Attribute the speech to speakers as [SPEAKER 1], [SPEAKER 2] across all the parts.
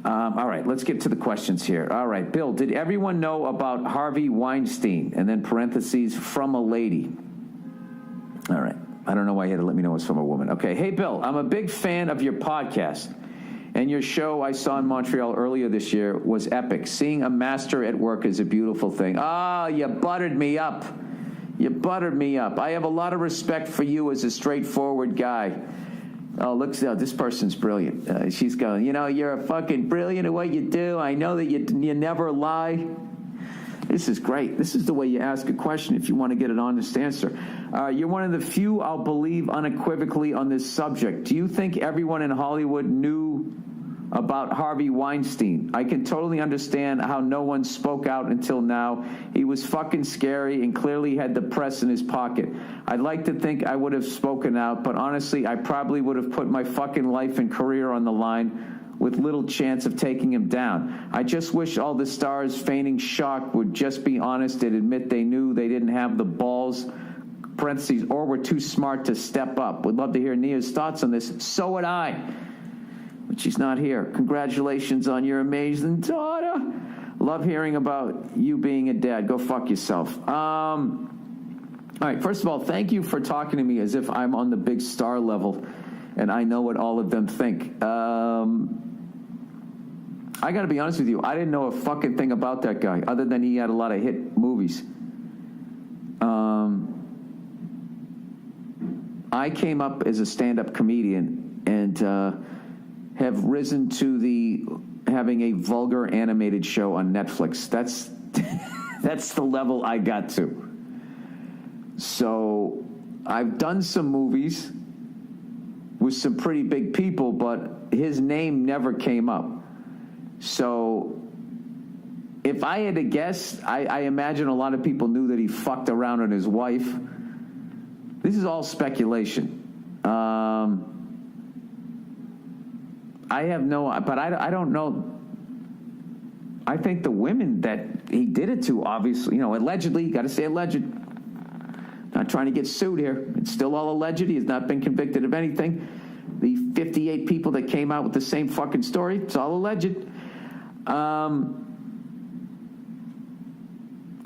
[SPEAKER 1] All right, let's get to the questions here. All right, Bill, did everyone know about Harvey Weinstein? And then parentheses, from a lady. All right. I don't know why you had to let me know it's from a woman. Okay. Hey, Bill, I'm a big fan of your podcast. And your show I saw in Montreal earlier this year was epic. Seeing a master at work is a beautiful thing. Ah, you buttered me up. You buttered me up. I have a lot of respect for you as a straightforward guy. Oh, look, this person's brilliant. She's going, you're fucking brilliant at what you do. I know that you never lie. This is great. This is the way you ask a question if you want to get an honest answer. You're one of the few I'll believe unequivocally on this subject. Do you think everyone in Hollywood knew about Harvey Weinstein? I can totally understand how no one spoke out until now. He was fucking scary and clearly had the press in his pocket. I'd like to think I would have spoken out, but honestly, I probably would have put my fucking life and career on the line with little chance of taking him down. I just wish all the stars feigning shock would just be honest and admit they knew they didn't have the balls, parentheses, or were too smart to step up. Would love to hear Nia's thoughts on this. So would I. But she's not here. Congratulations on your amazing daughter. Love hearing about you being a dad. Go fuck yourself. All right, first of all, thank you for talking to me as if I'm on the big star level and I know what all of them think. I got to be honest with you. I didn't know a fucking thing about that guy other than he had a lot of hit movies. I came up as a stand-up comedian and have risen to having a vulgar animated show on Netflix. That's that's the level I got to. So I've done some movies with some pretty big people, but his name never came up. So if I had to guess, I imagine a lot of people knew that he fucked around on his wife. This is all speculation. I don't know. I think the women that he did it to, obviously, allegedly, you got to say alleged. Not trying to get sued here. It's still all alleged. He has not been convicted of anything. The 58 people that came out with the same fucking story, it's all alleged.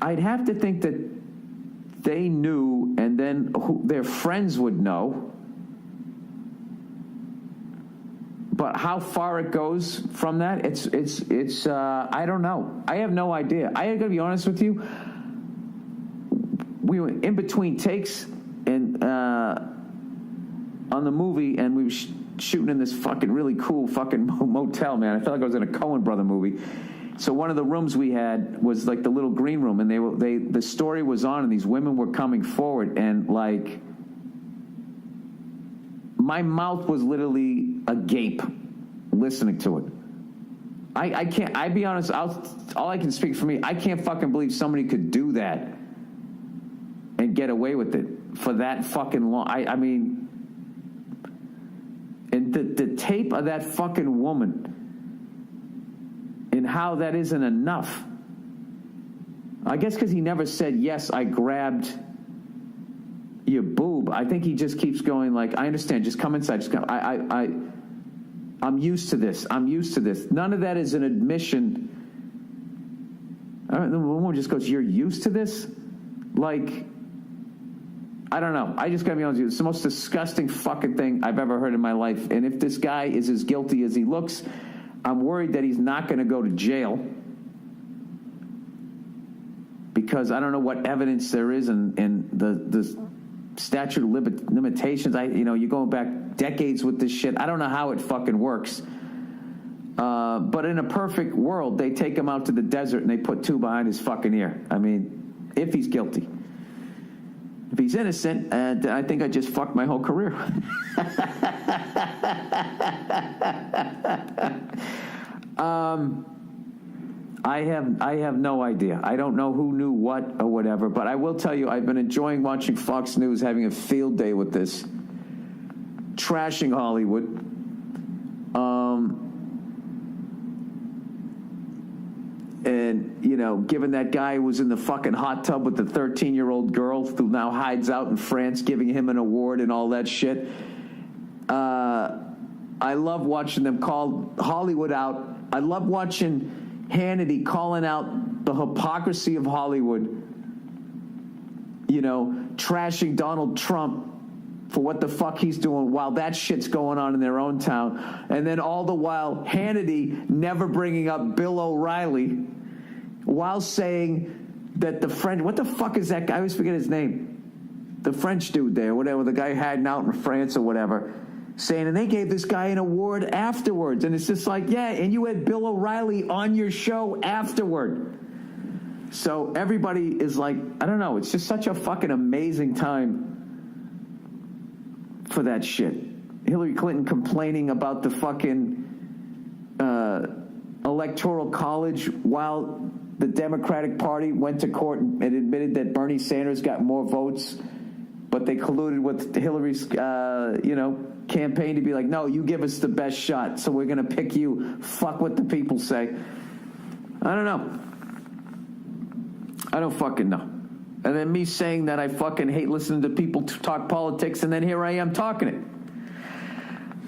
[SPEAKER 1] I'd have to think that they knew, and then their friends would know. But how far it goes from that, it's I don't know. I have no idea. I got to be honest with you. We were in between takes and on the movie, and we were shooting in this fucking really cool fucking motel, man. I felt like I was in a Coen brother movie. So one of the rooms we had was like the little green room, and the story was on, and these women were coming forward, and like my mouth was literally agape listening to it. I can't. I'd be honest. All I can speak for me. I can't fucking believe somebody could do that and get away with it for that fucking long. I mean, and the tape of that fucking woman and how that isn't enough. I guess because he never said, yes, I grabbed your boob. I think he just keeps going like, I understand, just come inside. Just come. I'm used to this. I'm used to this. None of that is an admission. The woman just goes, you're used to this? Like, I don't know. I just gotta be honest with you. It's the most disgusting fucking thing I've ever heard in my life. And if this guy is as guilty as he looks, I'm worried that he's not going to go to jail because I don't know what evidence there is in the statute of limitations. You're going back decades with this shit. I don't know how it fucking works. But in a perfect world, they take him out to the desert and they put two behind his fucking ear. I mean, if he's guilty. If he's innocent, and I think I just fucked my whole career. I have no idea. I don't know who knew what or whatever, but I will tell you, I've been enjoying watching Fox News, having a field day with this, trashing Hollywood. And, given that guy who was in the fucking hot tub with the 13-year-old girl who now hides out in France, giving him an award and all that shit. I love watching them call Hollywood out I love watching Hannity calling out the hypocrisy of Hollywood, trashing Donald Trump for what the fuck he's doing while that shit's going on in their own town. And then all the while, Hannity never bringing up Bill O'Reilly while saying that the French, what the fuck is that guy? I always forget his name. The French dude there, whatever, the guy hiding out in France or whatever, saying, and they gave this guy an award afterwards. And it's just like, yeah, and you had Bill O'Reilly on your show afterward. So everybody is like, I don't know, it's just such a fucking amazing time for that shit. Hillary Clinton complaining about the fucking electoral college while the Democratic Party went to court and admitted that Bernie Sanders got more votes, but they colluded with Hillary's, campaign to be like, no, you give us the best shot, so we're going to pick you. Fuck what the people say. I don't know. I don't fucking know. And then me saying that I fucking hate listening to people talk politics, and then here I am talking it.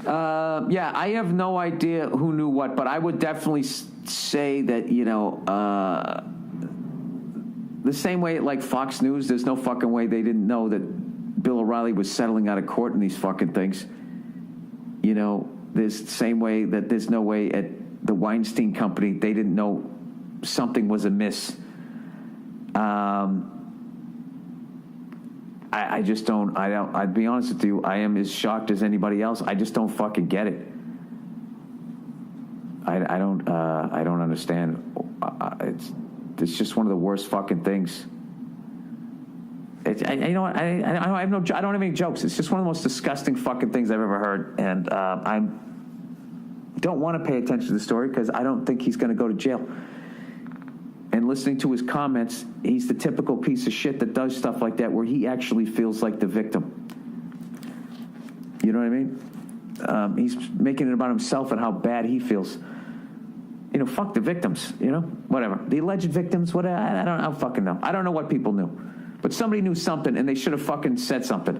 [SPEAKER 1] Yeah, I have no idea who knew what, but I would definitely say that, the same way like Fox News, there's no fucking way they didn't know that Bill O'Reilly was settling out of court in these fucking things. There's the same way that there's no way at the Weinstein company they didn't know something was amiss. I just don't, I'd be honest with you, I am as shocked as anybody else. I just don't fucking get it. I don't understand. It's just one of the worst fucking things. I don't have any jokes. It's just one of the most disgusting fucking things I've ever heard. And I don't want to pay attention to the story because I don't think he's going to go to jail. And listening to his comments, he's the typical piece of shit that does stuff like that where he actually feels like the victim. You know what I mean? He's making it about himself and how bad he feels. Fuck the victims, whatever. The alleged victims, whatever, I don't fucking know. I don't know what people knew. But somebody knew something, and they should have fucking said something.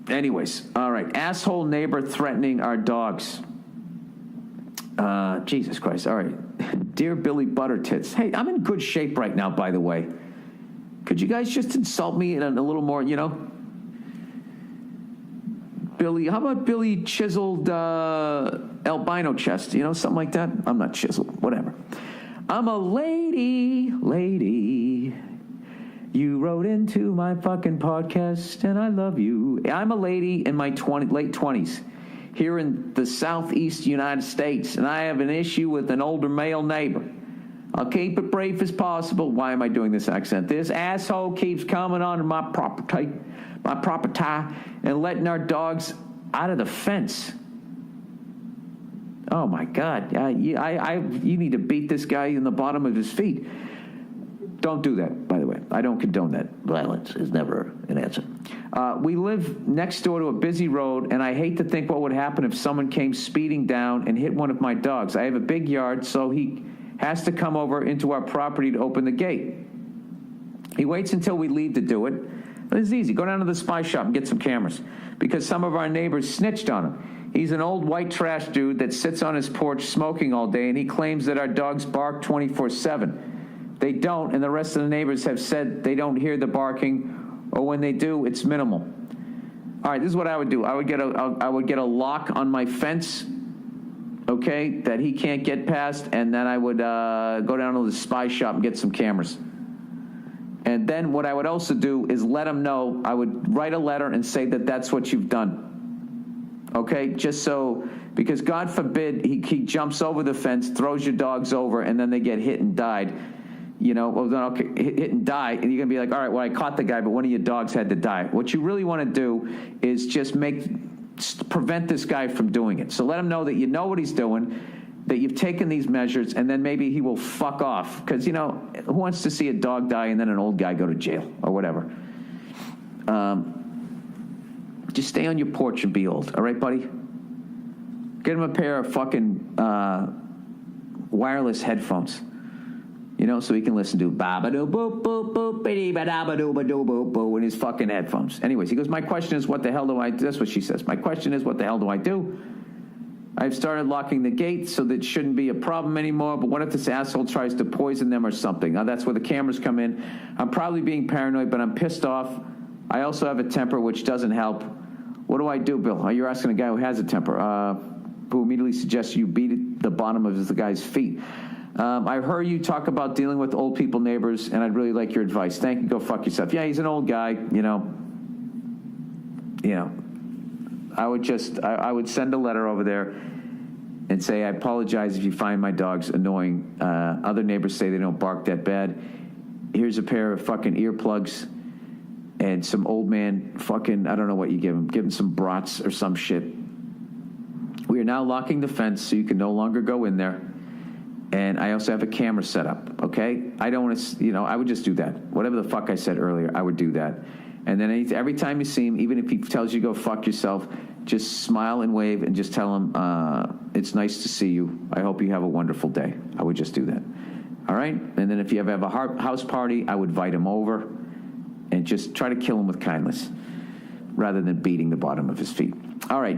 [SPEAKER 1] Anyways, all right. Asshole neighbor threatening our dogs. Jesus Christ, all right. Dear Billy Buttertits. Hey, I'm in good shape right now, by the way. Could you guys just insult me in a little more, Billy, how about Billy chiseled albino chest, something like that? I'm not chiseled, whatever. I'm a lady. You wrote into my fucking podcast, and I love you. I'm a lady in my late 20s here in the southeast United States, and I have an issue with an older male neighbor. I'll keep it brief as possible. Why am I doing this accent? This asshole keeps coming onto my property, and letting our dogs out of the fence. Oh my God! You need to beat this guy in the bottom of his feet. Don't do that, by the way. I don't condone that. Violence is never an answer. We live next door to a busy road, and I hate to think what would happen if someone came speeding down and hit one of my dogs. I have a big yard, so he has to come over into our property to open the gate. He waits until we leave to do it. It's easy. Go down to the spy shop and get some cameras, because some of our neighbors snitched on him. He's an old white trash dude that sits on his porch smoking all day, and he claims that our dogs bark 24/7. They don't, and the rest of the neighbors have said they don't hear the barking, or when they do, it's minimal. All right, this is what I would do. I would get a lock on my fence, okay, that he can't get past, and then I would go down to the spy shop and get some cameras. And then what I would also do is let him know. I would write a letter and say that that's what you've dit. Okay, just so, because God forbid he jumps over the fence, throws your dogs over, and then they get hit and died. Well, then okay, hit and die, and you're going to be like, all right, well, I caught the guy, but one of your dogs had to die. What you really want to do is just prevent this guy from doing it. So let him know that you know what he's doing, that you've taken these measures, and then maybe he will fuck off. Because, who wants to see a dog die and then an old guy go to jail or whatever? Just stay on your porch and be old, all right, buddy? Get him a pair of fucking wireless headphones. So he can listen to ba-ba-doo boop boop boop bitty ba-da-ba-doo ba-doo boop boop in his fucking headphones. Anyways, he goes, my question is, what the hell do I do? That's what she says. My question is, what the hell do I do? I've started locking the gate so that it shouldn't be a problem anymore, but what if this asshole tries to poison them or something? Now, that's where the cameras come in. I'm probably being paranoid, but I'm pissed off. I also have a temper, which doesn't help. What do I do, Bill? Oh, you're asking a guy who has a temper, who immediately suggests you beat the bottom of the guy's feet. I heard you talk about dealing with old people neighbors, and I'd really like your advice. Thank you. Go fuck yourself. Yeah, he's an old guy, you know. I would send a letter over there and say, I apologize if you find my dogs annoying. Other neighbors say they don't bark that bad. Here's a pair of fucking earplugs and some old man fucking, I don't know what you give him. Give him some brats or some shit. We are now locking the fence so you can no longer go in there. And I also have a camera set up, okay? I don't want to, I would just do that. Whatever the fuck I said earlier, I would do that. And then every time you see him, even if he tells you to go fuck yourself, just smile and wave and just tell him, it's nice to see you. I hope you have a wonderful day. I would just do that. All right? And then if you ever have a house party, I would invite him over and just try to kill him with kindness rather than beating the bottom of his feet. All right.